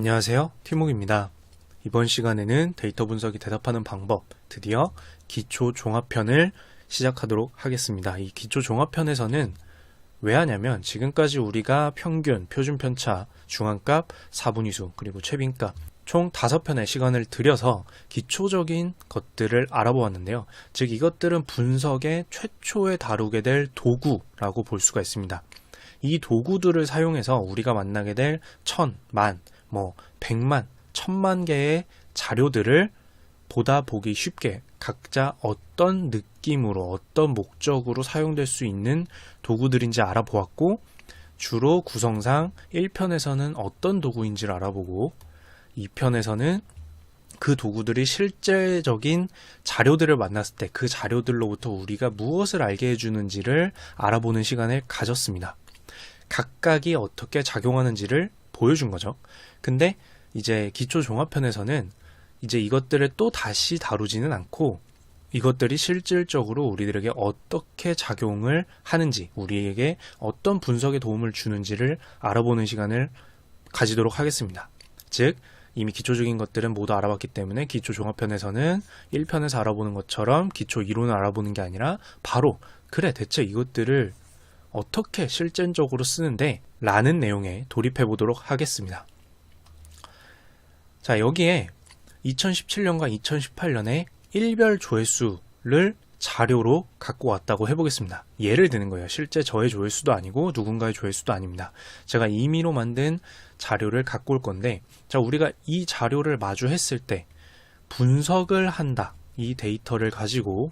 안녕하세요, 티목입니다. 이번 시간에는 데이터 분석이 대답하는 방법, 드디어 기초 종합편을 시작하도록 하겠습니다. 이 기초 종합편에서는 왜 하냐면 지금까지 우리가 평균, 표준 편차, 중앙값, 사분위수, 그리고 최빈값 총 5편의 시간을 들여서 기초적인 것들을 알아보았는데요. 즉 이것들은 분석의 최초에 다루게 될 도구라고 볼 수가 있습니다. 이 도구들을 사용해서 우리가 만나게 될 1000, 만, 100만, 1000만 개의 자료들을 보다 보기 쉽게 각자 어떤 느낌으로 어떤 목적으로 사용될 수 있는 도구들인지 알아보았고, 주로 구성상 1편에서는 어떤 도구인지를 알아보고 2편에서는 그 도구들이 실제적인 자료들을 만났을 때 그 자료들로부터 우리가 무엇을 알게 해주는지를 알아보는 시간을 가졌습니다. 각각이 어떻게 작용하는지를 보여준 거죠. 근데 이제 기초 종합편에서는 이제 이것들을 또 다시 다루지는 않고 이것들이 실질적으로 우리들에게 어떻게 작용을 하는지, 우리에게 어떤 분석에 도움을 주는지를 알아보는 시간을 가지도록 하겠습니다. 즉 이미 기초적인 것들은 모두 알아봤기 때문에 기초 종합편에서는 1편에서 알아보는 것처럼 기초 이론을 알아보는 게 아니라 바로 그래 대체 이것들을 어떻게 실전적으로 쓰는데 라는 내용에 돌입해 보도록 하겠습니다. 자, 여기에 2017년과 2018년에 일별 조회수를 자료로 갖고 왔다고 해보겠습니다. 예를 드는 거예요. 실제 저의 조회수도 아니고 누군가의 조회수도 아닙니다. 제가 임의로 만든 자료를 갖고 올 건데, 자, 우리가 이 자료를 마주했을 때 분석을 한다, 이 데이터를 가지고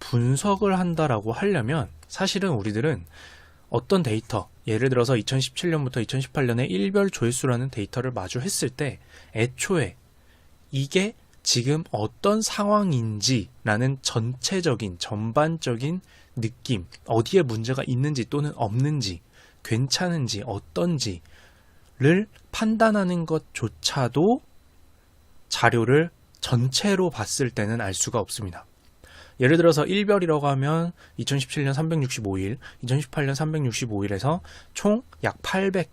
분석을 한다라고 하려면 사실은 우리들은 어떤 데이터, 예를 들어서 2017년부터 2018년에 일별 조회수라는 데이터를 마주했을 때 애초에 이게 지금 어떤 상황인지라는 전체적인, 전반적인 느낌, 어디에 문제가 있는지 또는 없는지, 괜찮은지, 어떤지를 판단하는 것조차도 자료를 전체로 봤을 때는 알 수가 없습니다. 예를 들어서 일별이라고 하면 2017년 365일, 2018년 365일에서 총 약 800,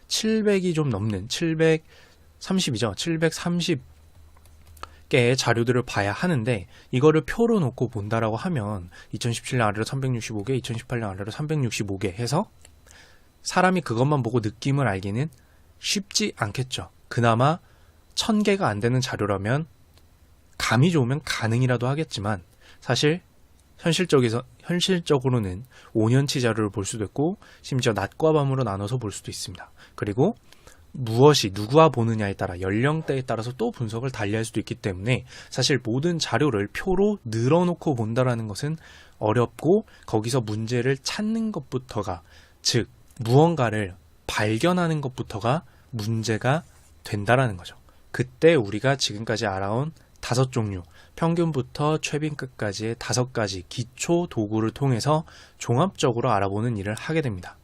700이 좀 넘는 730이죠. 730개의 자료들을 봐야 하는데 이거를 표로 놓고 본다라고 하면 2017년 아래로 365개, 2018년 아래로 365개 해서 사람이 그것만 보고 느낌을 알기는 쉽지 않겠죠. 그나마 1000개가 안 되는 자료라면 감이 좋으면 가능이라도 하겠지만 사실 현실적으로는 5년치 자료를 볼 수도 있고 심지어 낮과 밤으로 나눠서 볼 수도 있습니다. 그리고 무엇이 누구와 보느냐에 따라 연령대에 따라서 또 분석을 달리할 수도 있기 때문에 사실 모든 자료를 표로 늘어놓고 본다라는 것은 어렵고 거기서 문제를 찾는 것부터가, 즉 무언가를 발견하는 것부터가 문제가 된다라는 거죠. 그때 우리가 지금까지 알아온 5종류, 평균부터 최빈값까지의 5가지 기초 도구를 통해서 종합적으로 알아보는 일을 하게 됩니다.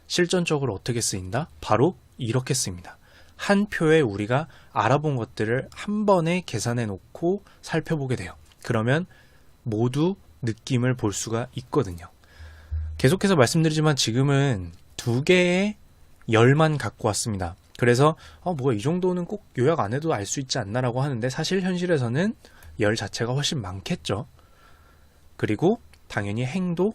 실전적으로 어떻게 쓰인다? 바로 이렇게 쓰입니다. 한 표에 우리가 알아본 것들을 한 번에 계산해 놓고 살펴보게 돼요. 그러면 모두 느낌을 볼 수가 있거든요. 계속해서 말씀드리지만 지금은 2개의 열만 갖고 왔습니다. 그래서 이 정도는 꼭 요약 안 해도 알 수 있지 않나라고 하는데 사실 현실에서는 열 자체가 훨씬 많겠죠. 그리고 당연히 행도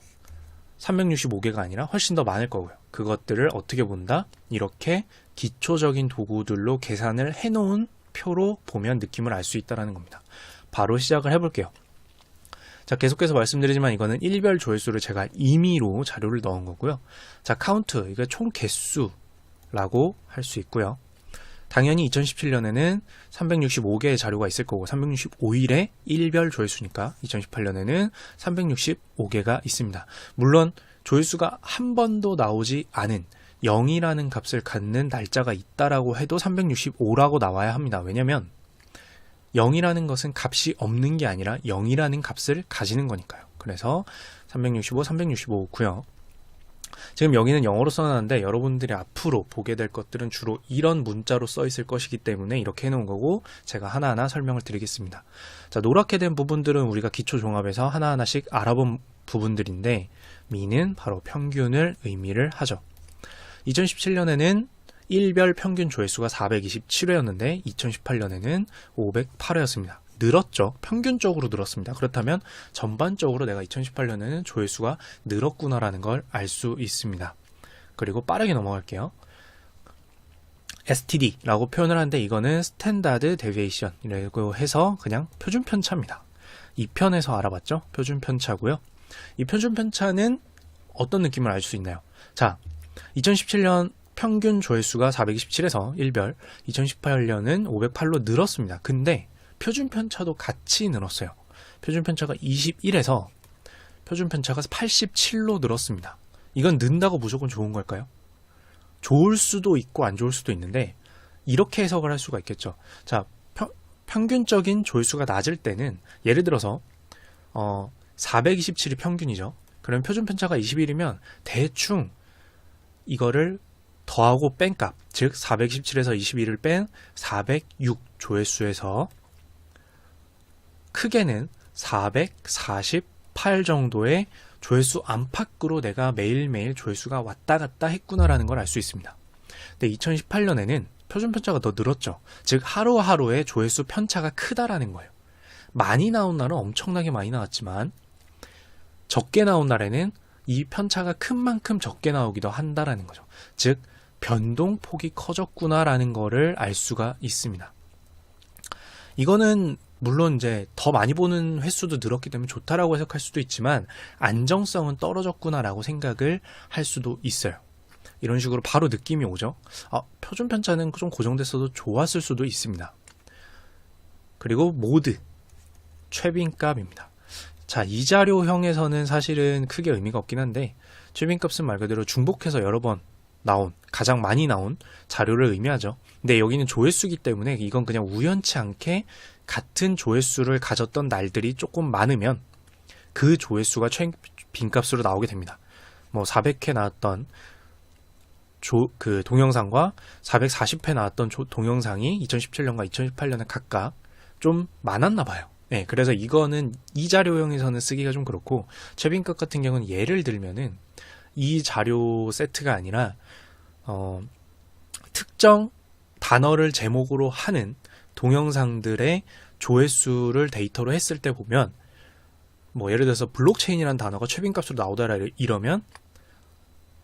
365개가 아니라 훨씬 더 많을 거고요. 그것들을 어떻게 본다? 이렇게 기초적인 도구들로 계산을 해놓은 표로 보면 느낌을 알 수 있다는 겁니다. 바로 시작을 해볼게요. 자, 계속해서 말씀드리지만 이거는 일별 조회수를 제가 임의로 자료를 넣은 거고요. 자, 카운트, 이거 총 개수라고 할 수 있고요. 당연히 2017년에는 365개의 자료가 있을 거고 365일에 일별 조회수니까 2018년에는 365개가 있습니다. 물론 조회수가 한 번도 나오지 않은 0이라는 값을 갖는 날짜가 있다라고 해도 365라고 나와야 합니다. 왜냐면 0이라는 것은 값이 없는 게 아니라 0이라는 값을 가지는 거니까요. 그래서 365, 365고요. 지금 여기는 영어로 써놨는데 여러분들이 앞으로 보게 될 것들은 주로 이런 문자로 써 있을 것이기 때문에 이렇게 해놓은 거고 제가 하나하나 설명을 드리겠습니다. 자, 노랗게 된 부분들은 우리가 기초 종합에서 하나하나씩 알아본 부분들인데 미는 바로 평균을 의미를 하죠. 2017년에는 일별 평균 조회수가 427회였는데 2018년에는 508회였습니다. 늘었죠. 평균적으로 늘었습니다. 그렇다면 전반적으로 내가 2018년에는 조회수가 늘었구나라는 걸 알 수 있습니다. 그리고 빠르게 넘어갈게요. STD라고 표현을 하는데 이거는 스탠다드 데비에이션이라고 해서 그냥 표준 편차입니다. 2편에서 알아봤죠? 표준 편차고요. 이 표준 편차는 어떤 느낌을 알 수 있나요? 자, 2017년 평균 조회수가 427에서 1별, 2018년은 508로 늘었습니다. 근데 표준 편차도 같이 늘었어요. 표준 편차가 21에서 표준 편차가 87로 늘었습니다. 이건 는다고 무조건 좋은 걸까요? 좋을 수도 있고 안 좋을 수도 있는데 이렇게 해석을 할 수가 있겠죠. 자, 평균적인 조회수가 낮을 때는 예를 들어서 427이 평균이죠. 그럼 표준 편차가 21이면 대충 이거를 더하고 뺀 값, 즉 427에서 21을 뺀 406 조회수에서 크게는 448 정도의 조회수 안팎으로 내가 매일매일 조회수가 왔다 갔다 했구나라는 걸 알 수 있습니다. 근데 2018년에는 표준 편차가 더 늘었죠. 즉 하루하루의 조회수 편차가 크다라는 거예요. 많이 나온 날은 엄청나게 많이 나왔지만 적게 나온 날에는 이 편차가 큰 만큼 적게 나오기도 한다라는 거죠. 즉 변동폭이 커졌구나라는 거를 알 수가 있습니다. 이거는 물론 이제 더 많이 보는 횟수도 늘었기 때문에 좋다라고 해석할 수도 있지만 안정성은 떨어졌구나라고 생각을 할 수도 있어요. 이런 식으로 바로 느낌이 오죠. 표준 편차는 좀 고정됐어도 좋았을 수도 있습니다. 그리고 모드 최빈값입니다. 자, 이 자료형에서는 사실은 크게 의미가 없긴 한데 최빈값은 말 그대로 중복해서 여러 번 나온, 가장 많이 나온 자료를 의미하죠. 근데 여기는 조회수이기 때문에 이건 그냥 우연치 않게 같은 조회수를 가졌던 날들이 조금 많으면 그 조회수가 최빈값으로 나오게 됩니다. 뭐 400회 나왔던 그 동영상과 440회 나왔던 동영상이 2017년과 2018년에 각각 좀 많았나 봐요. 네, 그래서 이거는 이 자료형에서는 쓰기가 좀 그렇고 최빈값 같은 경우는 예를 들면은 이 자료 세트가 아니라 특정 단어를 제목으로 하는 동영상들의 조회수를 데이터로 했을 때 보면 뭐 예를 들어서 블록체인이라는 단어가 최빈값으로 나오더라 이러면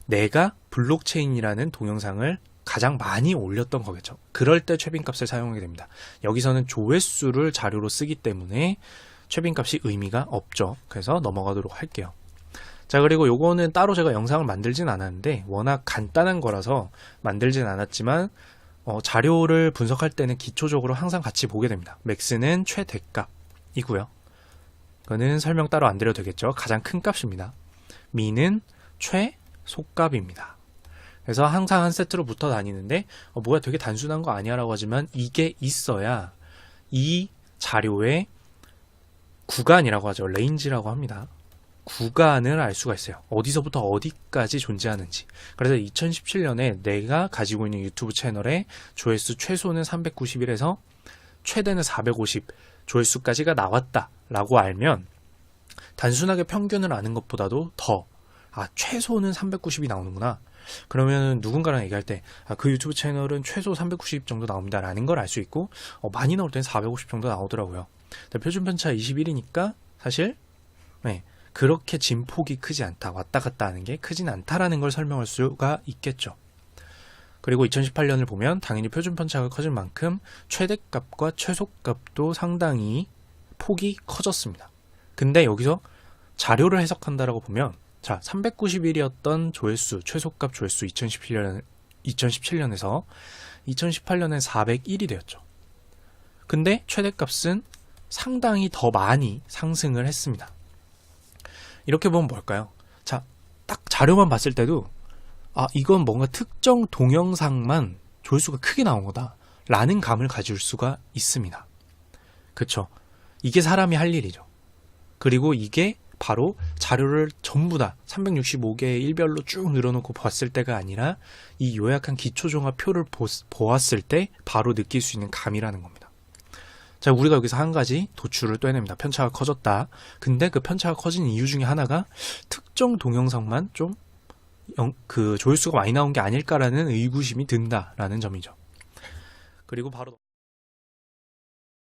내가 블록체인이라는 동영상을 가장 많이 올렸던 거겠죠. 그럴 때 최빈값을 사용하게 됩니다. 여기서는 조회수를 자료로 쓰기 때문에 최빈값이 의미가 없죠. 그래서 넘어가도록 할게요. 자, 그리고 요거는 따로 제가 영상을 만들진 않았는데 워낙 간단한 거라서 만들진 않았지만 자료를 분석할 때는 기초적으로 항상 같이 보게 됩니다. 맥스는 최대값이고요. 그거는 설명 따로 안 드려도 되겠죠. 가장 큰 값입니다. 미는 최소값입니다. 그래서 항상 한 세트로 붙어 다니는데 뭐야 되게 단순한 거 아니야 라고 하지만 이게 있어야 이 자료의 구간이라고 하죠. 레인지라고 합니다. 구간을 알 수가 있어요. 어디서부터 어디까지 존재하는지. 그래서 2017년에 내가 가지고 있는 유튜브 채널의 조회수 최소는 391에서 최대는 450 조회수까지가 나왔다라고 알면 단순하게 평균을 아는 것보다도 더 최소는 390이 나오는구나. 그러면 누군가랑 얘기할 때 그 유튜브 채널은 최소 390 정도 나옵니다 라는 걸 알 수 있고 많이 나올 때는 450 정도 나오더라고요. 표준 편차 21이니까 사실 그렇게 진폭이 크지 않다, 왔다 갔다 하는 게 크진 않다라는 걸 설명할 수가 있겠죠. 그리고 2018년을 보면 당연히 표준 편차가 커진 만큼 최대값과 최소값도 상당히 폭이 커졌습니다. 근데 여기서 자료를 해석한다라고 보면 자, 391이었던 조회수, 최소값 조회수 2017년에서 2018년엔 401이 되었죠. 근데 최대값은 상당히 더 많이 상승을 했습니다. 이렇게 보면 뭘까요? 자, 딱 자료만 봤을 때도 이건 뭔가 특정 동영상만 조회수가 크게 나온 거다 라는 감을 가질 수가 있습니다. 그쵸? 이게 사람이 할 일이죠. 그리고 이게 바로 자료를 전부 다 365개의 일별로 쭉 늘어놓고 봤을 때가 아니라 이 요약한 기초종합표를 보았을 때 바로 느낄 수 있는 감이라는 겁니다. 자, 우리가 여기서 한 가지 도출을 떼냅니다. 편차가 커졌다. 근데 그 편차가 커진 이유 중에 하나가 특정 동영상만 좀 그 조회수가 많이 나온 게 아닐까라는 의구심이 든다라는 점이죠. 그리고 바로